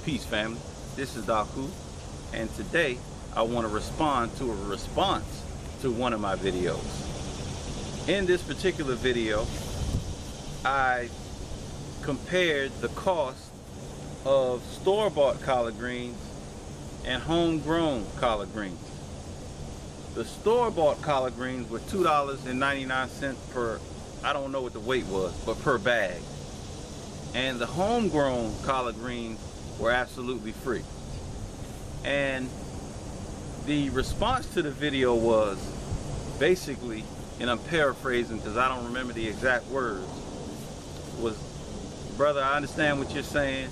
Peace family, this is Daku, and today I want to respond to a response to one of my videos. In this particular video, I compared the cost of store-bought collard greens and homegrown collard greens. The store-bought collard greens were $2.99 per, I don't know what the weight was, but per bag. And the homegrown collard greens were absolutely free. And the response to the video was basically, and I'm paraphrasing because I don't remember the exact words, was, brother, I understand what you're saying,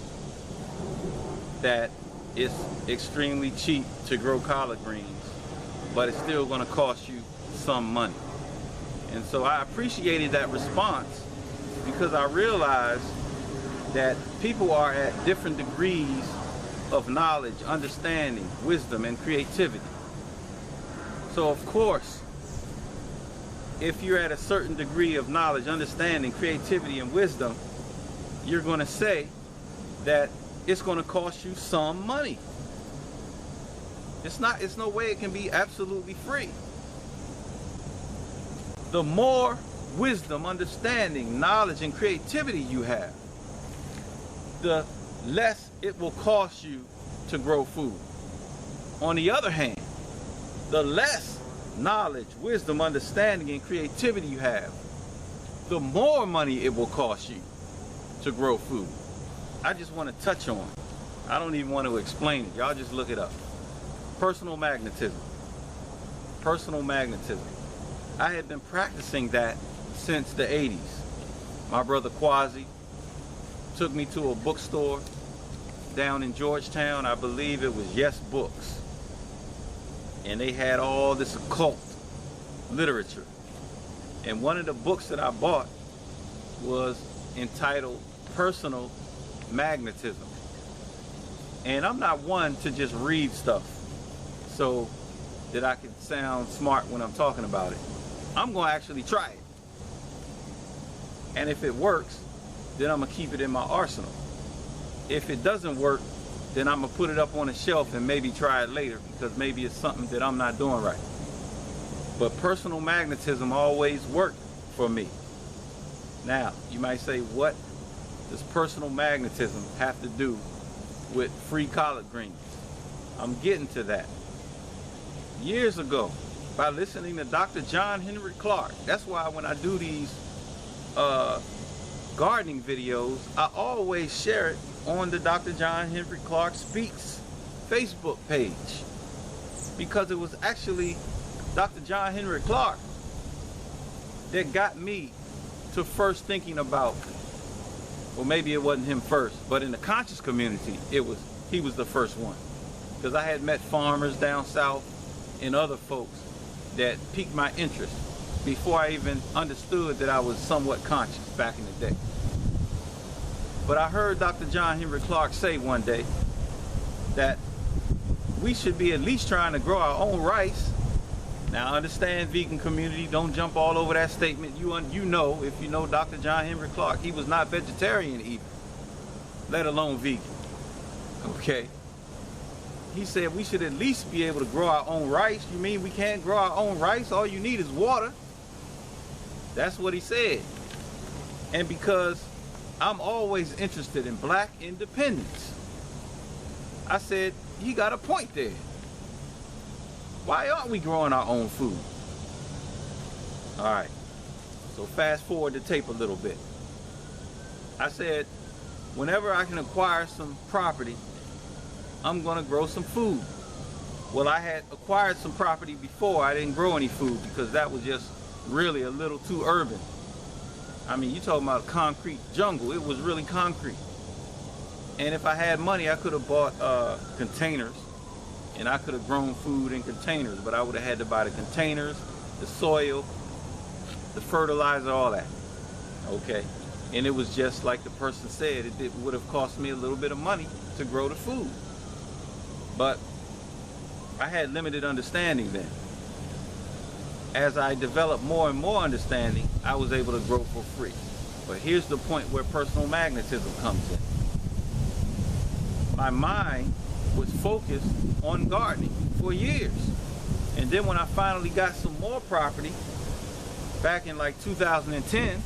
that it's extremely cheap to grow collard greens, but it's still going to cost you some money. And so I appreciated that response because I realized that people are at different degrees of knowledge, understanding, wisdom, and creativity. So of course, if you're at a certain degree of knowledge, understanding, creativity, and wisdom, you're going to say that it's going to cost you some money. It's no way it can be absolutely free. The more wisdom, understanding, knowledge, and creativity you have, the less it will cost you to grow food. On the other hand, the less knowledge, wisdom, understanding, and creativity you have, the more money it will cost you to grow food. I just want to touch on it. I don't even want to explain it. Y'all just look it up. Personal magnetism. Personal magnetism. I had been practicing that since the 80s. My brother Quasi took me to a bookstore down in Georgetown. I believe it was Yes Books. And they had all this occult literature. And one of the books that I bought was entitled Personal Magnetism. And I'm not one to just read stuff so that I can sound smart when I'm talking about it. I'm going to actually try it. And if it works, then I'm going to keep it in my arsenal. If it doesn't work, then I'm going to put it up on a shelf and maybe try it later because maybe it's something that I'm not doing right. But personal magnetism always worked for me. Now, you might say, what does personal magnetism have to do with free collard greens? I'm getting to that. Years ago, by listening to Dr. John Henrik Clarke, that's why when I do these gardening videos, I always share it on the Dr. John Henrik Clarke Speaks Facebook page, because it was actually Dr. John Henrik Clarke that got me to first thinking about, well, maybe it wasn't him first, but in the conscious community, he was the first one, because I had met farmers down south and other folks that piqued my interest before I even understood that I was somewhat conscious back in the day. But I heard Dr. John Henrik Clarke say one day that we should be at least trying to grow our own rice. Now, understand, vegan community, don't jump all over that statement. You know, if you know Dr. John Henrik Clarke, he was not vegetarian either, let alone vegan. Okay? He said we should at least be able to grow our own rice. You mean we can't grow our own rice? All you need is water. That's what he said. And because I'm always interested in black independence, I said, he got a point there. Why aren't we growing our own food? All right, so fast forward the tape a little bit. I said, whenever I can acquire some property, I'm gonna grow some food. Well, I had acquired some property before. I didn't grow any food because that was just really a little too urban. I mean, you talking about concrete jungle. It was really concrete. And if I had money, I could have bought containers, and I could have grown food in containers, but I would have had to buy the containers, the soil, the fertilizer, all that. Okay? And it was just like the person said, it would have cost me a little bit of money to grow the food. But I had limited understanding then. As I developed more and more understanding, I was able to grow for free. But here's the point where personal magnetism comes in. my mind was focused on gardening for years. And then when I finally got some more property back in like 2010,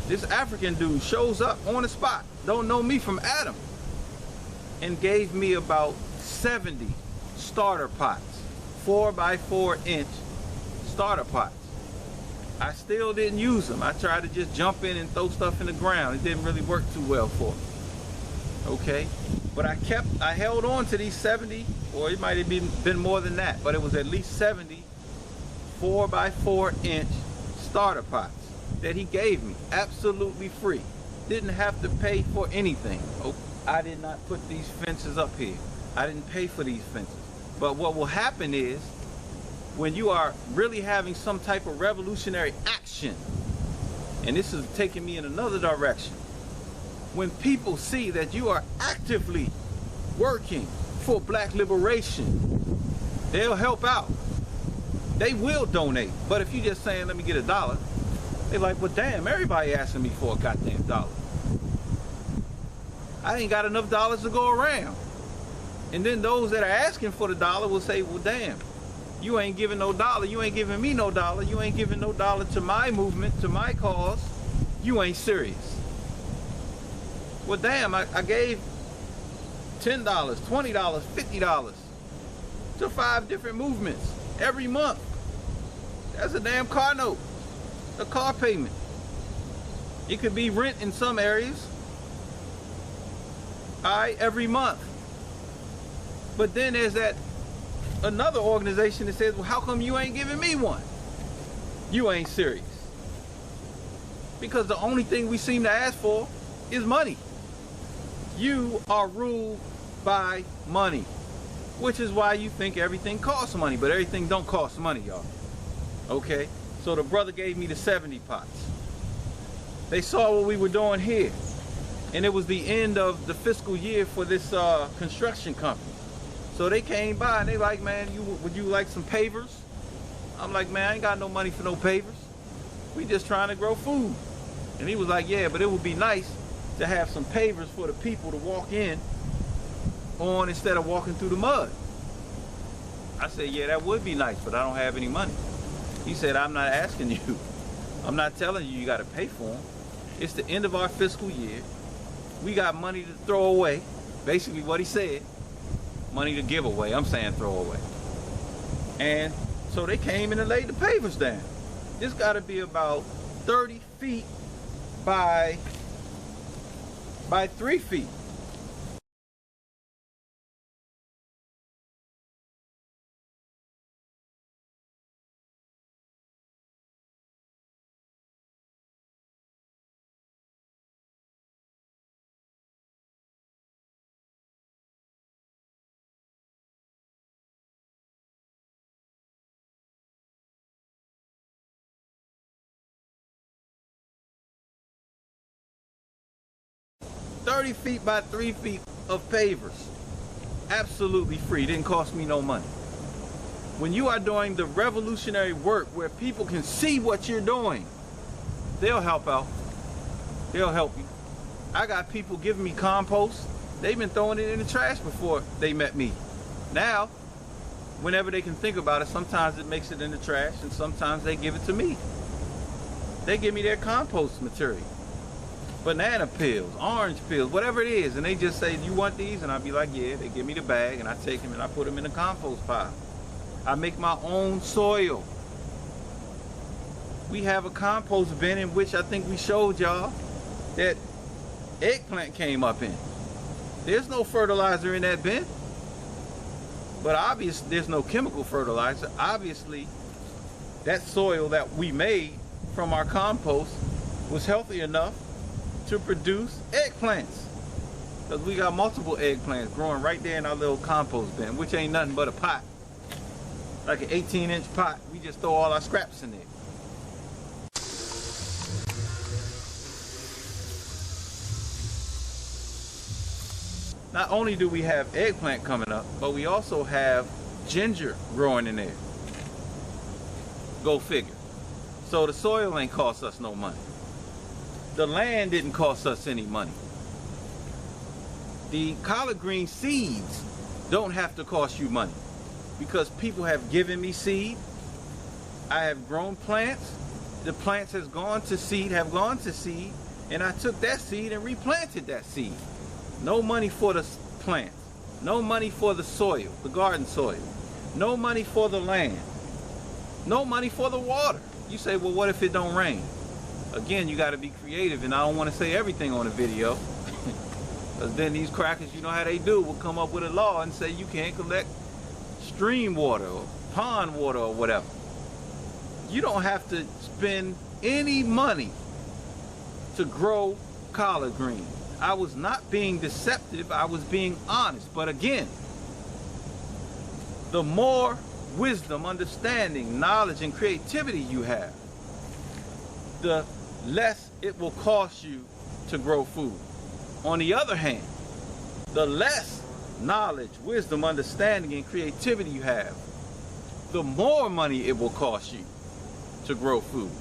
this African dude shows up on the spot, don't know me from Adam, and gave me about 70 starter pots, 4x4 inch starter pots. I still didn't use them. I tried to just jump in and throw stuff in the ground. It didn't really work too well for me. Okay, but I held on to these 70, or it might have been more than that, but it was at least 70 4x4 inch starter pots that he gave me absolutely free. Didn't have to pay for anything. I did not put these fences up here. I didn't pay for these fences. But what will happen is, when you are really having some type of revolutionary action, and this is taking me in another direction, when people see that you are actively working for black liberation, they'll help out. They will donate. But if you just saying, let me get $1, they're like, well, damn, everybody asking me for a goddamn dollar. I ain't got enough dollars to go around. And then those that are asking for the dollar will say, well, damn, you ain't giving no dollar. You ain't giving me no dollar. You ain't giving no dollar to my movement, to my cause. You ain't serious. Well, damn, I gave $10, $20, $50 to 5 different movements every month. That's a damn car note, a car payment. It could be rent in some areas, all right, every month. But then there's that another organization that says, well, how come you ain't giving me one? You ain't serious. Because the only thing we seem to ask for is money. You are ruled by money, which is why you think everything costs money, but everything don't cost money, y'all. Okay, so the brother gave me the 70 pots. They saw what we were doing here, and it was the end of the fiscal year for this construction company. So they came by and they like, man, would you like some pavers? I'm like, man, I ain't got no money for no pavers. We just trying to grow food. And he was like, yeah, but it would be nice to have some pavers for the people to walk in on instead of walking through the mud. I said, yeah, that would be nice, but I don't have any money. He said, I'm not asking you. I'm not telling you got to pay for them. It's the end of our fiscal year. We got money to throw away. Basically what he said. Money to give away. I'm saying throw away. And so they came in and laid the pavers down. This got to be about 30 feet by 3 feet. $30 feet by 3 feet of pavers. Absolutely free. Didn't cost me no money. When you are doing the revolutionary work where people can see what you're doing, they'll help out. They'll help you. I got people giving me compost. They've been throwing it in the trash before they met me. Now, whenever they can think about it, sometimes it makes it in the trash and sometimes they give it to me. They give me their compost material. Banana peels, orange peels, whatever it is, and they just say, you want these? And I'll be like, yeah. They give me the bag and I take them and I put them in the compost pile. I make my own soil. We have a compost bin in which I think we showed y'all that eggplant came up in. There's no fertilizer in that bin, but obviously there's no chemical fertilizer. Obviously that soil that we made from our compost was healthy enough to produce eggplants, because we got multiple eggplants growing right there in our little compost bin, which ain't nothing but a pot, like an 18-inch pot. We just throw all our scraps in there. Not only do we have eggplant coming up, but we also have ginger growing in there. Go figure. So the soil ain't cost us no money. The land didn't cost us any money. The collard green seeds don't have to cost you money, because people have given me seed. I have grown plants. The plants have gone to seed, and I took that seed and replanted that seed. No money for the plants. No money for the soil, the garden soil. No money for the land. No money for the water. You say, well, what if it don't rain? Again, you got to be creative, and I don't want to say everything on the video. Because then these crackers, you know how they do, will come up with a law and say you can't collect stream water or pond water or whatever. You don't have to spend any money to grow collard green. I was not being deceptive, I was being honest. But again, the more wisdom, understanding, knowledge, and creativity you have, the less it will cost you to grow food. On the other hand, the less knowledge, wisdom, understanding, and creativity you have, the more money it will cost you to grow food.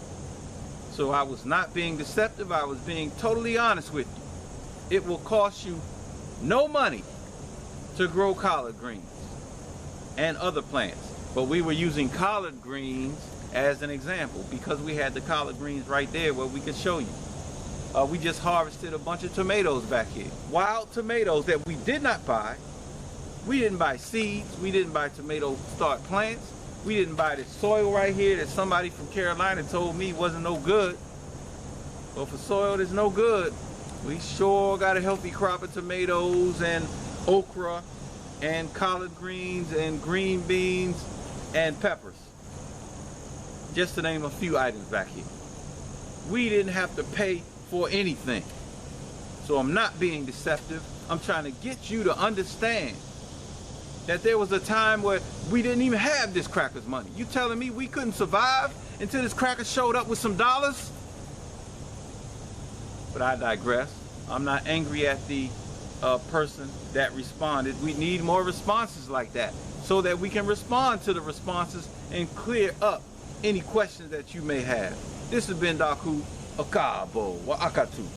So I was not being deceptive, I was being totally honest with you. It will cost you no money to grow collard greens and other plants. But we were using collard greens as an example because we had the collard greens right there where we could show you. We just harvested a bunch of tomatoes back here. Wild tomatoes that we did not buy. We didn't buy seeds. We didn't buy tomato start plants. We didn't buy this soil right here that somebody from Carolina told me wasn't no good. Well, for soil that's no good, we sure got a healthy crop of tomatoes and okra and collard greens and green beans and peppers. Just to name a few items back here. We didn't have to pay for anything. So I'm not being deceptive. I'm trying to get you to understand that there was a time where we didn't even have this cracker's money. You telling me we couldn't survive until this cracker showed up with some dollars? But I digress. I'm not angry at the person that responded. We need more responses like that so that we can respond to the responses and clear up any questions that you may have. This has been Daku Akabo Wa'akatu.